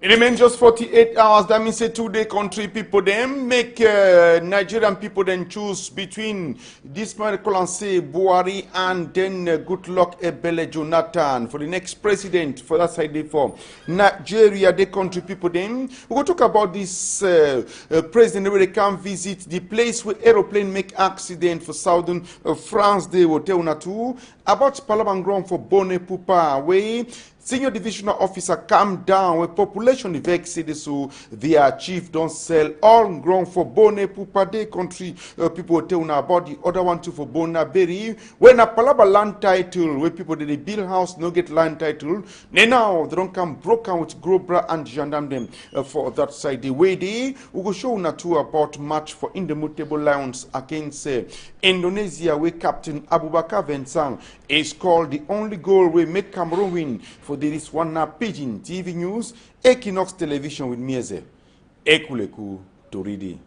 remains just 48 hours. That means a two-day country people then make Nigerian people then choose between this Kolanse Buhari and then Goodluck Ebele Jonathan for the next president for that side for Nigeria. The country people then we will talk about this president where they can visit the place where aeroplane make accident for southern France. They will tell Natu about Parliament ground for Bone Pupa where senior divisional officer calm down with population vex so their chief don't sell all ground for Bone Pupa Day country people tell now about the other one too for Bona Berry when a Palaba land title where people did they build house no get land title now they don't come broken with Grobra and gendarme them for that side the way they we go show na too about match for Indomitable Lions against Indonesia where Captain Abubakar Vincent is called the only goal we make Cameroon win for this one now Pigeon TV News, Equinox Television with Mieze, Ekuleku Toridi.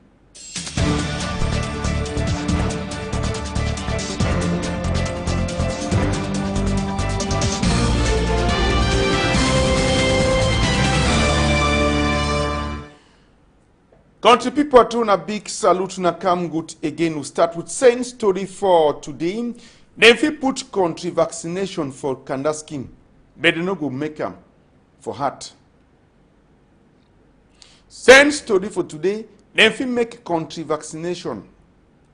Country people are doing a big salute na come good again. We start with same story for today. Then we put country vaccination for cancer scheme. But they no go make them for heart. Same story for today. Then we make country vaccination.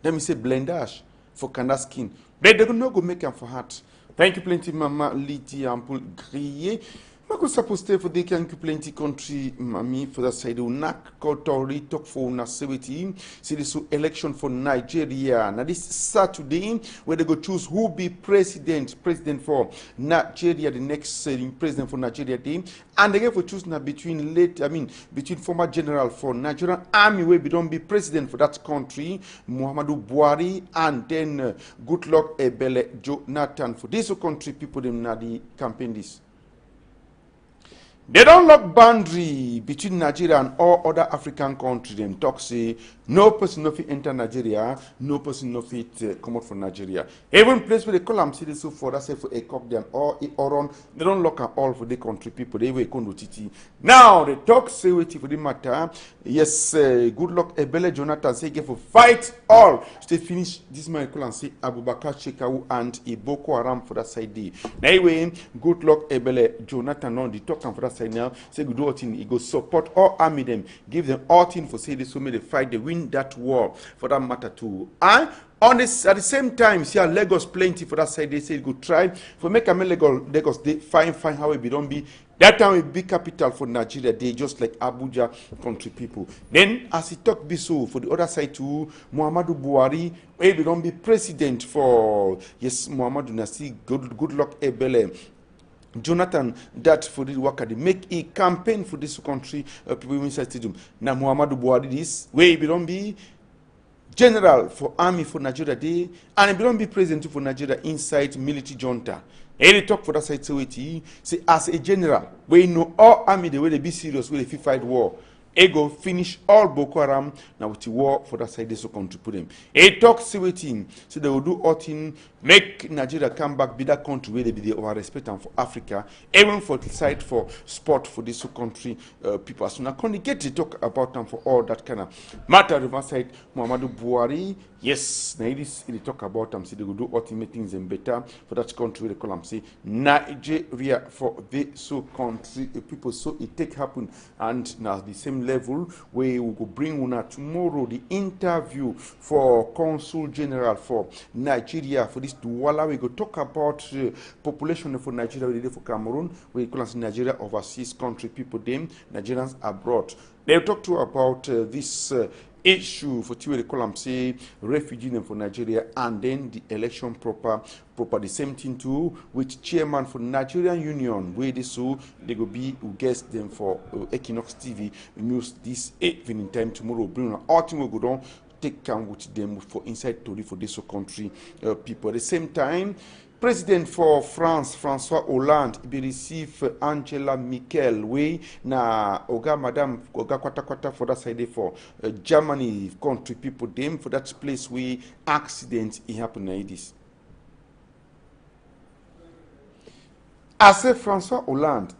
Let me say blendage for cancer skin. But they no go make them for heart. Thank you plenty, Mama Lydia Ampul Grier. Mako suppose for they can plenty country, Mami, for that side. Unak Kotori talk for Nasewiti. See this election for Nigeria. Now this Saturday, where they go choose who be president for Nigeria, the next president for Nigeria day. And they get for choose now between between former general for Nigerian army where we don't be president for that country, Muhammadu Buhari, and then Goodluck Ebele Jonathan for this country people them na the campaign this. They don't lock boundary between Nigeria and all other African countries. Them talk say no person no fit enter Nigeria, no person no fit come out from Nigeria. Even place where they call them city so for that say for a cock them or run, they don't lock at all for the country people. They will come titi. Now they talk say wait for the matter. Yes, Goodluck Ebele Jonathan say get for fight all to finish this man call and say Abubakar Shekau and Boko Haram for that side day. Anyway, Goodluck Ebele Jonathan on the talk and for that side now say we do all thing. He go support all army them, give them all thing for say this so may they fight, they win that war for that matter too. And on this at the same time, see Lagos plenty for that side. They say go try for make a Lagos they fine how it be don't be. That time a big capital for Nigeria, they just like Abuja country people. Then as he talk be so for the other side too, Muhammadu Buhari, where we don't be president for yes, Muhammadu Nasi, Goodluck Ebele Jonathan, that for the worker, they make a campaign for this country, people inside stadium. Now Muhammadu Buhari this way we don't be general for army for Nigeria day, and we don't be president for Nigeria inside military junta. Any talk for that side say as a general, we know all army the way they be serious, where they fight war. Ego finish all Boko Haram now with the war for that side they so country put them. A talk say waiting, so they will do all thing, make Nigeria come back, be that country where they be the over respect and for Africa, even for the side for sport for this country people. So now can get to talk about them for all that kind of matter. River side Muhammadu Buhari, yes, now this they talk about them, say they will do all thing make things and better for that country. They call them say Nigeria for the so country people. So it take happen and now the same level where we will bring una tomorrow the interview for Consul General for Nigeria for this Douala. We go talk about population for Nigeria for Cameroon. We call us Nigeria overseas country people them Nigerians abroad. They talk to about this issue for they call them say refugee for Nigeria and then the election proper the same thing too with chairman for Nigerian Union where they so they go be who guest them for Equinox TV news this evening time tomorrow bring all team will go down take count with them for inside story for this country people at the same time. President for France, François Hollande, be receive Angela Merkel way na Oga Madam Oga Kwata for that side for Germany country people them for that place where accident happen like this. I say François Hollande,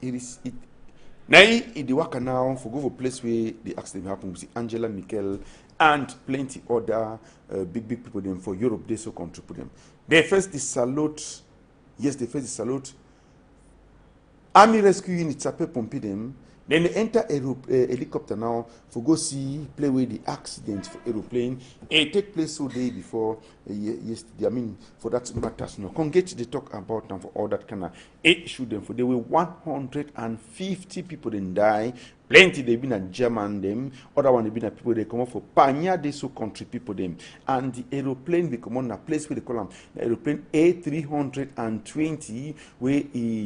Now, in the work now, for go for place where the accident happened, we see Angela Merkel and plenty other big people them for Europe, they so contribute them. They first the salute, yes, they first the salute. Army rescue units are pumping them. Then they enter helicopter now for go see play with the accident for aeroplane. It take place so day before yesterday. I mean for that matters no. Can get they talk about them for all that kind of issue them for there were 150 people then die. Plenty they been a German them, other one they been a people they come up for Panya they so country people them. And the aeroplane they come on a place where they call them the aeroplane A320 where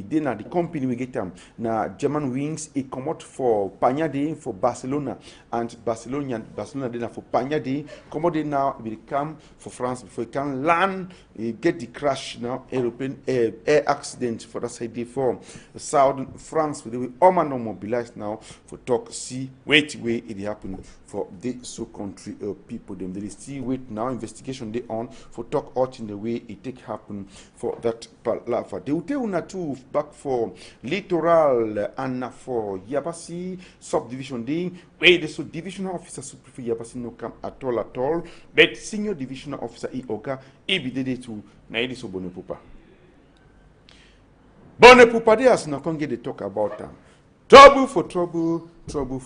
then the company we get them na German wings it come out for Panya day for Barcelona and Barcelona then for Panya day come out now will come for France before it can land get the crash now aeroplane air accident for that side day for southern France where they will all man mobilized now for talk see wait it happen for the so country people them they still wait now investigation they on for talk out in the way it take happen for that lava they will tell una two back for littoral and for Yabassi subdivision day where the so divisional officer super Yabassi no come at all but senior divisional officer oga ebidede to na it so Bonepupa they as no can get the talk about them. Trouble for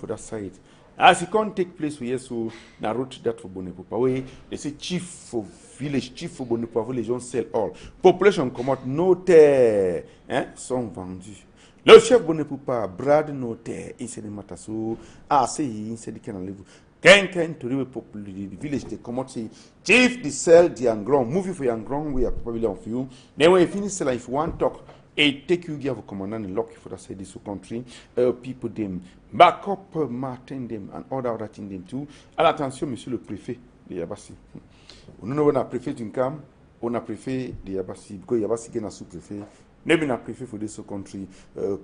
that side. As it can't take place where so na wrote that for Bonepupa way they say chief for village, chief for Bonepupa village don't sell all. Population come out no terre, sont vendus. Le chef Bonepupa Brad no terre inside the matter so say inside the kind of level. Can to the village they come out say chief the sell the Yangrong movie for Yangrong we are probably on you. Then when you finish sell if you want talk. Et take you give a commandant and lock for the side this country, people them back up Martin them and other thing them too. À l'attention, monsieur le préfet de Yabassi. On know when a préfet in come, on a préfet de Yabassi, because Yabassi get a sous-préfet. Maybe not prefer for this country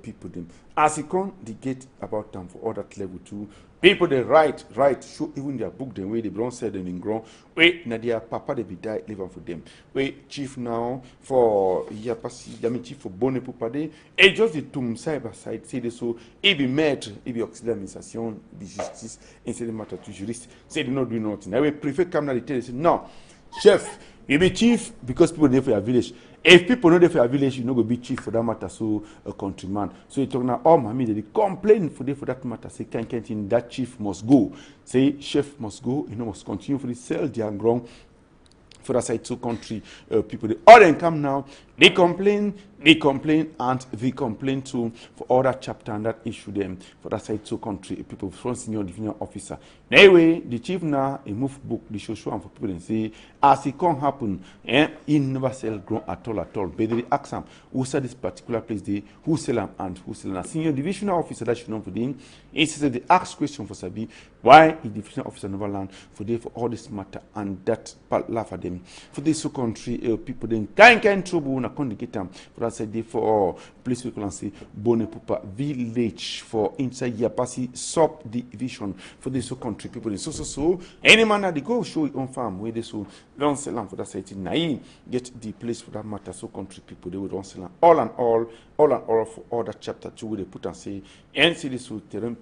people them. As it come, they get about them for all that level too. People they write, show even their book the way they don't say them in ground. Wait, na their papa they be die living for them. Wait, chief now for Yapasi, Yami chief for Bonepupa day. Et just the tomb side by side, say this so it be maître, it be auxiliaire administration, be justice, and say the matter to jurist. Say they not do nothing. I will prefer come now they tell you say no, chef, you be chief because people there for your village. If people know there for a village, you know go be chief for that matter, so a countryman. So you talk now, oh mommy, they complain for that matter. Say can't in that chief must go. Say chef must go, you know must continue for the sell their ground for that side two country people. They all then come now, they complain, and they complain too for all that chapter and that issue them for that side two country people from senior divisional officer. Anyway, the chief now a move book the show and for people and say as it can't happen, he never sell ground at all. But they ask them who sell this particular place, they who sell them and who sell them. Senior divisional officer that should know for them. He said they ask question for Sabi why the divisional officer never learn for them for all this matter and that part laugh at them for this country people then can't trouble na con get them for that side they for place we can say Bonepupa village for inside Yapasi subdivision for this country people so any man that they go show it on farm where they so don't sell them for that side na get the place for that matter so country people they will don't sell them all and all for all that chapter 2 where they put and say NCD sur terrain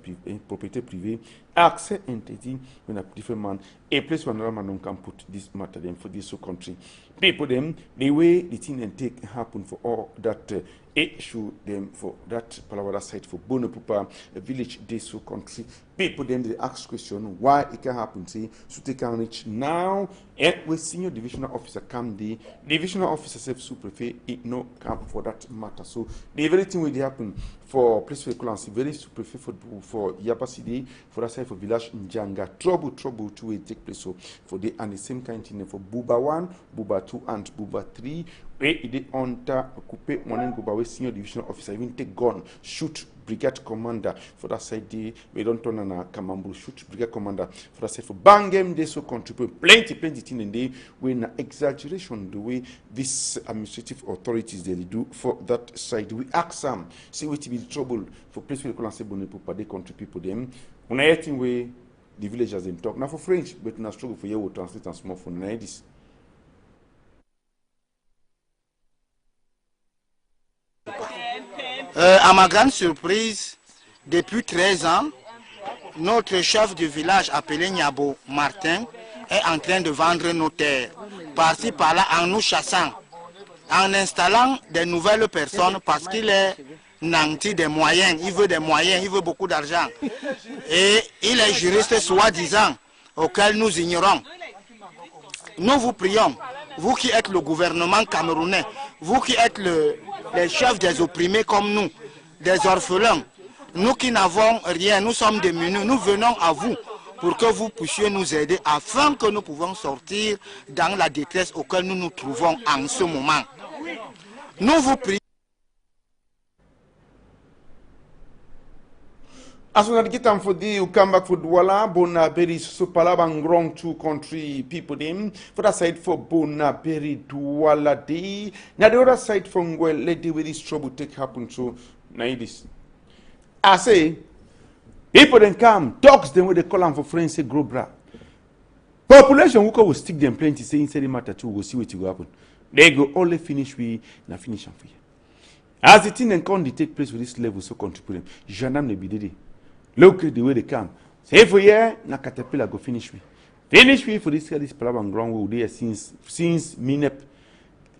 propriété privée accès interdit when a different man a place where another man can put this matter them for this so country people them the way the thing and take happen for all that issue them for that Palawara site for Bonepupa village this so country people then they ask question why it can happen say so they can reach now and with senior divisional officer come the divisional officer self super it no come for that matter so the very thing will happen for place for very super for Yapasi for that side for village Njanga trouble to will take place so for the and the same kind thing for Buba 1 Buba 2 and Buba 3 where it under coupe one go by senior divisional officer even take gun shoot brigade commander for that side day we don't turn on a Kamambu shoot brigade commander for that side for Bangem they so contribute plenty thing in day when exaggeration the way these administrative authorities they do for that side we ask them see what be the trouble for place we call say Bonepupa they country people them when I think way the villagers them talk now for French but na struggle for you will translate and small for this. À ma grande surprise, depuis 13 ans, notre chef du village appelé Niabo Martin est en train de vendre nos terres, par-ci par-là en nous chassant, en installant des nouvelles personnes parce qu'il est nanti des moyens, il veut beaucoup d'argent. Et il est juriste soi-disant, auquel nous ignorons. Nous vous prions, vous qui êtes le gouvernement camerounais, vous qui êtes les chefs des opprimés comme nous, des orphelins, nous qui n'avons rien, nous sommes démunis, nous venons à vous pour que vous puissiez nous aider afin que nous pouvons sortir dans la détresse auquel nous nous trouvons en ce moment. Nous vous prions. As we get time for the, you come back for Douala, Bonaberi, Supalabang, wrong two country people them. For that side for Bonaberi, Douala day. Now the other side from well, let the way this trouble take happen. So now this. I say, people then come, dogs them where they call them for friends say grow bra. Population who will stick them plenty say inside the matter too, we'll see what will happen. They go only finish we na finish and for you. As the thing and can take place with this level, so contribute them. Janam ne bidede. Look at the way they come. Say for year, na caterpillar go finish me. Finish me for this palabang ground where they are since Minep.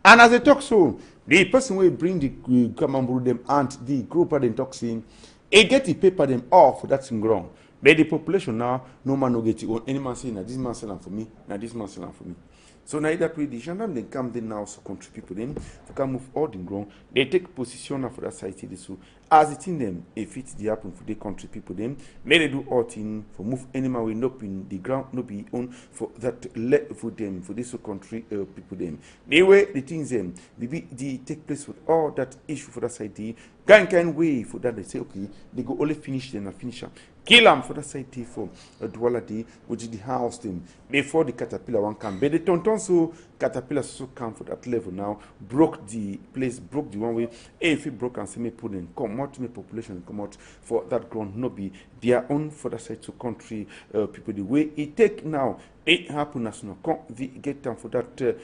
And as they talk so, the person will bring the come and brew them and the group of them talk saying, they get the paper them off for that thing ground. But the population now, no man no get it on any man saying, now this man selling for me, now this man selling for me. So now that way the gendarme then come then now so country people then to come move all the ground. They take position for that side so as it in them if it the happen for the country people them may they do all thing for move animal will not in the ground no be on for that let for them for this country people them. The way the things them the take place with all that issue for that side the can way for that they say okay they go only finish them and finish them. Kill them for that side for a Douala day, which is the house them before the caterpillar one come. But the tonton so caterpillar so come for that level now, broke the place, broke the one way. If it broke and say me put in come out, me population come out for that ground, no be their own for that side to country people the way it take now. It happen as no come the get time for that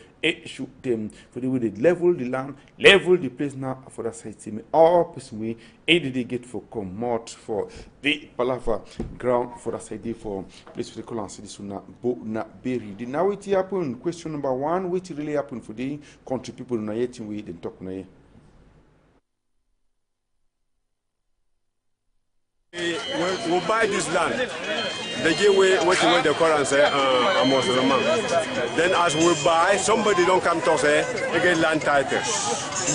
shoot them for the way they level the land, level the place now for that side. See me all person way did they get for come out for the Palava ground for that side for place for the colon city so na bo na buried. Now it happen question number one, which really happen for the country people na yet we then talk na here. We buy this land. They give away what the currency almost a month. Then as we buy, somebody don't come to say they get land title.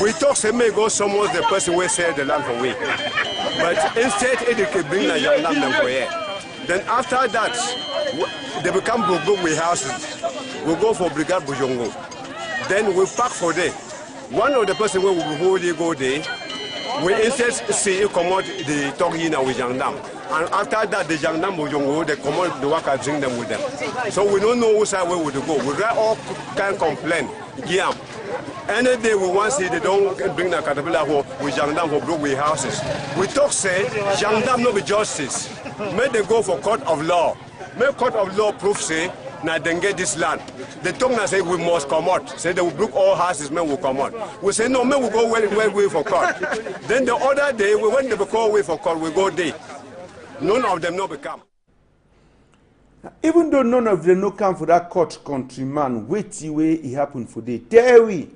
We talk say may go somewhere the person will sell the land for we. But instead they can bring the young land for here. Then after that they become broke with houses. We go for Brigade Bujongo. Then we pack for them. One of the person will wholly go there. We instead see come out the Togina with Jangdam. And after that, the Jangdam will they come out the worker bring them with them. So we don't know which side we would go. We all can complain. Yeah. Any day we want to see they don't bring the caterpillar with Jangdam for broke with houses. We talk say Jangdam no be justice. May they go for court of law. May court of law proof say now then get this land. The tongue say we must come out. Say they will break all houses, men will come out. We say no, men will go well for court. Then the other day, when they call way for court, we go there. None of them no become. Even though none of them no come for that court countryman, wait the way it happened for the tell we.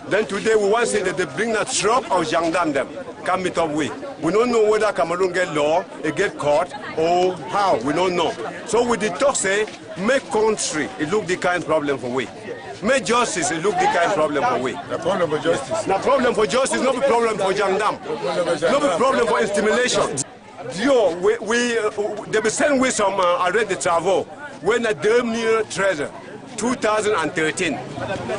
Then today we want to say that they bring that truck of Jangdam them, come meet up with. We don't know whether Cameroon get law, it get court, or how, we don't know. So with the talk say, make country, it look the kind of problem for we. Make justice, it look the kind of problem for we. The problem for justice. The problem for justice, not the problem for Jangdam. Not the problem for stimulation. Yo, they be sending with some, I read the travel, when a damn near treasure. 2013.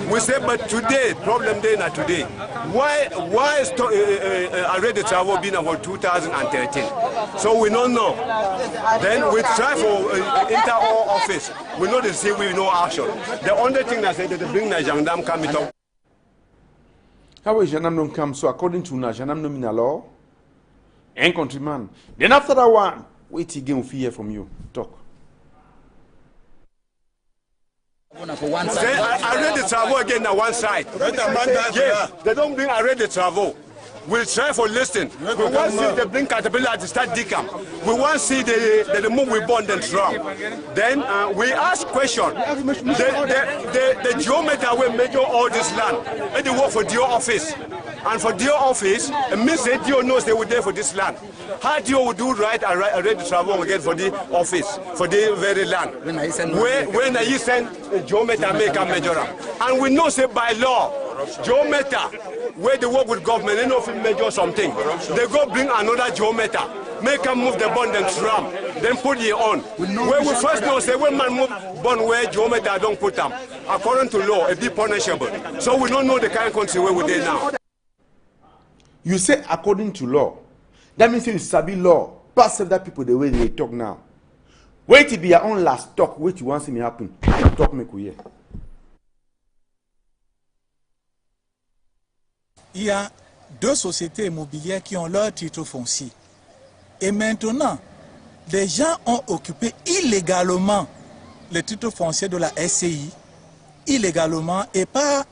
We say, but today, problem day not today. Why is I read the travel been about 2013? So we don't know. Then we try for enter our office. We know they say we no action. The only thing that say that they bring the Jangdam come it up. How is Janam don't come? So according to Janam nominal law, and countryman. Then after that one, wait again we hear from you. Talk. I read the travel again on one side. Yeah, they don't bring I read the travel. we'll try for listen. We want to see the bring caterpillar to start decamp. We want to see the move we born and drum. Then we ask question. The geometer will measure all this land. And they work for DO office. And for DO office, it means that DO knows they were there for this land. How DO would do right and ready to travel again for the office, for the very land. When I send a geometer make a measure. And we know say by law, geometer, where they work with government, they know if they measure something. They go bring another geometer, make them move the bond and tram, then put it on. Where we first know, say when man move bond where geometer don't put them, according to law, it be punishable. So we don't know the kind of country where we're there now. You say according to law. That means you sabi law. Pass that people the way they talk now. Wait to be your own last talk. Wait you want to see me happen. Talk me hear. Il y a deux sociétés immobilières qui ont leur titre foncier. Et maintenant, des gens ont occupé illégalement le titre foncier de la SCI. Illégalement et pas...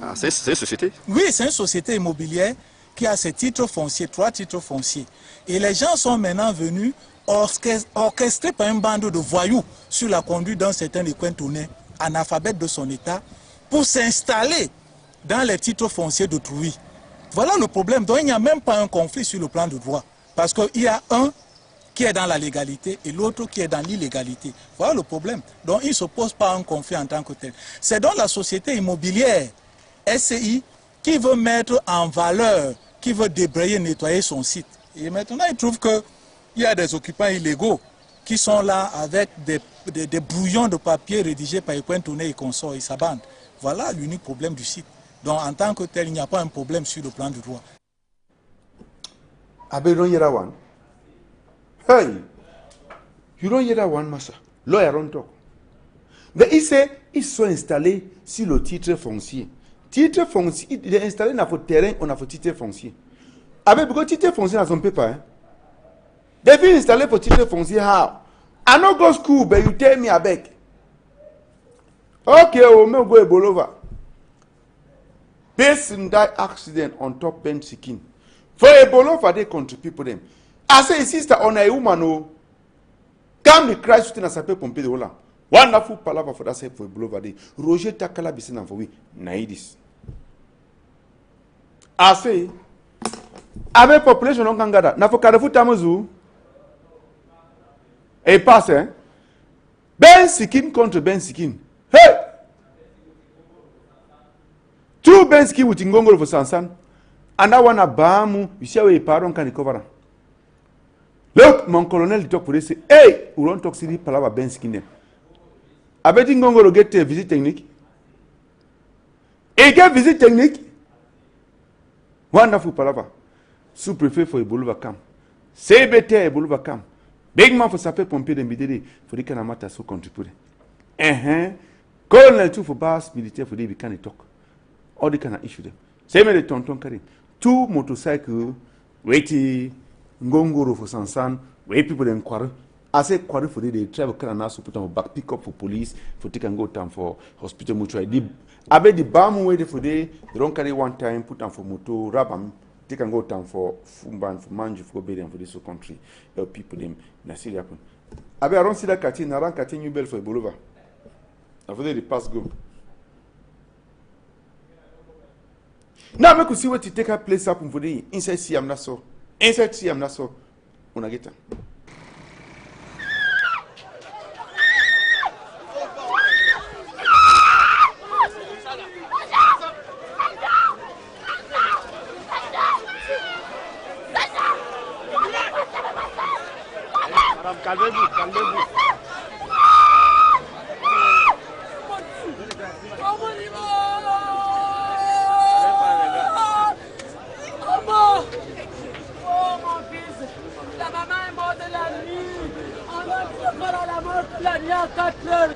Ah, c'est une société? Oui, c'est une société immobilière qui a ses titres fonciers, 3 titres fonciers. Et les gens sont maintenant venus orchestrés par un bande de voyous sur la conduite d'un certain Lequin-Tourné, analphabète de son état, pour s'installer dans les titres fonciers d'autrui. Voilà le problème. Donc il n'y a même pas un conflit sur le plan du droit. Parce qu'il y a un qui est dans la légalité et l'autre qui est dans l'illégalité. Voilà le problème. Donc il ne se pose pas un conflit en tant que tel. C'est donc la société immobilière, SCI, qui veut mettre en valeur, qui veut débrayer, nettoyer son site. Et maintenant, il trouve qu'il y a des occupants illégaux qui sont là avec des brouillons de papier rédigés par Lequin-Tourné et consorts et sa bande. Voilà l'unique problème du site. Donc, en tant que tel, il n'y a pas un problème sur le plan du droit. Abe, you don't hear that one? Hey! You don't hear that one, Massa? Lawyer don't talk. Mais ils sont installés sur le titre foncier. Titre foncier, il est installé dans votre terrain, on a votre titre foncier. Avec beaucoup de titre foncier, on ne peut pas. Depuis installé pour titre foncier, how? I no go school, but you tell me abeg. Okay, we may go Ebolova. Based on that accident on top bench Sikin. For Ebolova, they contribute for them. I say, sister, on a woman, oh, come the Christ in a sape pompe de Ola. Wonderful palaver for that sake for Ebolova day. Roger Takala Bissina for we. Naidis. I say, avec population on can gather. Na for Carrefour Tamazu. A pass, eh? Ben Sikin contre Ben Sikin. Hey! 2 Ben Sikin with Ngongoro for Sansan. And that one a Bamu, you see how a pardon can recover. Look, mon colonel talk for this. Hey, we don't talk city palava Ben Sikin. I bet Ngongoro get a visit technique. He get visit technique. Wonderful palava. Sous-préfet for Ebolova camp. CBT Ebolova camp. Big man for sape pompier de midday for the kind of matter so contributed. Colonel too for bars militaire for they can talk. All the kind of issue them. Same the tonton carry. 2 motorcycle waiting Ngongoro for Sansan, where people then quarrel. I say quarrel for they travel can also put on back pick up for police for take and go down for hospital mutual. I bet the bam way for they don't carry one time, put on for moto, rabam. They can go down for Fumban, for Manju, for Obedience, for this whole country. Help people them. Na see happen. I don't see that Katin, I ran Katin New Bell for Ebolova. After the pass go. Now we could see what to take a place happen for the inside Siam Nassau. Inside Siam Nassau. Unageta. Calmez-vous, calmez-vous. Oh mon fils, la maman est morte de la nuit. On a vu le corps à la mort de la nuit à 4 heures.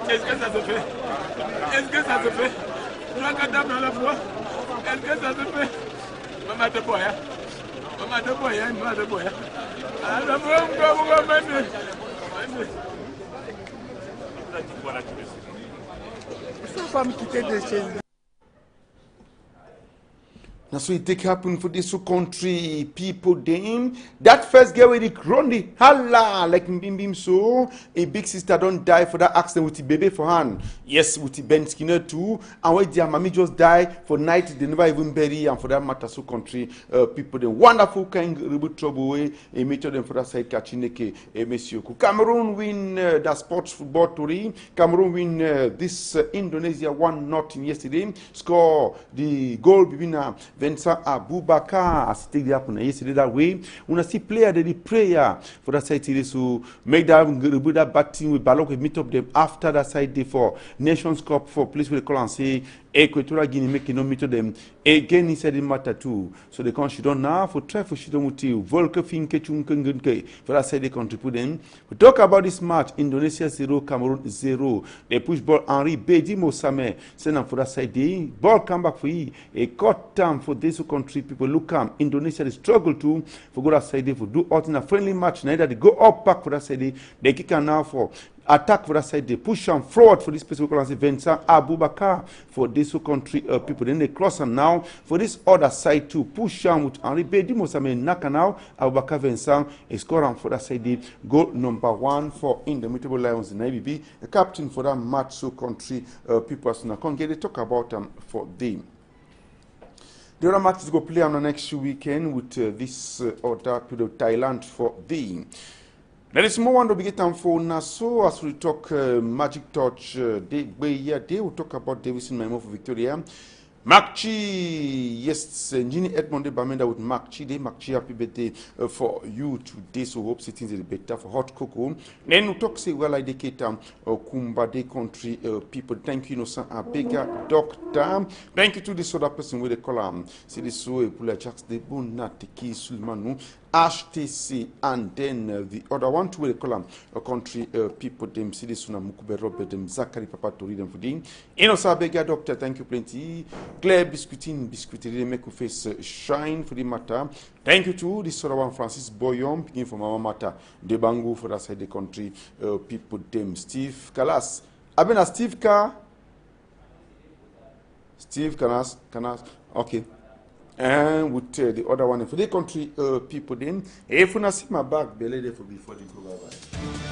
Est-ce que ça se fait? Est-ce que ça se fait? 3 cadavres dans la foi. Est-ce que ça se fait? Maman te boit, hein? That's what it take happen for this country people then. That first girl with the ground holla like Mbim so. A big sister don't die for that accident with the baby for hand. Yes, with the Ben Skinner too. And where their mommy just die for night, they never even bury. And for that matter, so country people the wonderful kind of trouble way. A meter them for that side Kachineke Monsieur. Cameroon win that sports football tourney. Cameroon win this Indonesia 1-0 yesterday. Score the goal between Vincent Aboubakar as it happened yesterday that way. When I see player the prayer for that side to make that batting with Balok meet up them after that side day for Nations Cup for place where they call and say Equatorial Guinea making no meet to them again inside the matter too. So they can shit on now for try for shit on with you. Volker Finke Chunkengenke for that side they contribute them. We talk about this match Indonesia 0, Cameroon 0. They push ball Henri Bedi Mosame send them for that side day. Ball come back for you. A cut time for this country people look Indonesia they struggle to for go that side day for do out in a friendly match. Neither they go up back for that side day. They kick on now for attack for that side, they push them forward for this specific Vincent Aboubakar for this country people. Then they cross them now for this other side to push them with Henri Bedi Mosame Naka now. Aboubakar Vincent is scoring for that side. Goal number 1 for Indomitable Lions in IBB. The captain for that match, so country people as I can't get to talk about them for them. The other match is going to play on the next weekend with this other people Thailand for them. There is more one to be getting for now. So as we talk Magic Touch, they will talk about Davidson Memo for Victoria. Makchi, yes, Njini Edmond Bamenda with Makchi. Makchi, happy birthday for you today. So hope things are better for hot cocoa. Then we talk say well I dedicate Kumba Day country people. Thank you, Innocent Abega, doctor. Thank you to this other person with the column. See this way, Pula Jacks de Bonatiki Sulmanu. HTC and then the other one to the column country people them see this one Mukube Robert them Zachary Papa to read them for them. Inosa Bega doctor, thank you plenty. Claire biscuit they make your face shine for the matter. Thank you to this other one Francis Boyom picking from our matter de Bangu for that side the country people them Steve Kalas. I've been a Steve Kanas okay. And with the other one for the country people then if you not see my back belay there for before they go bye bye.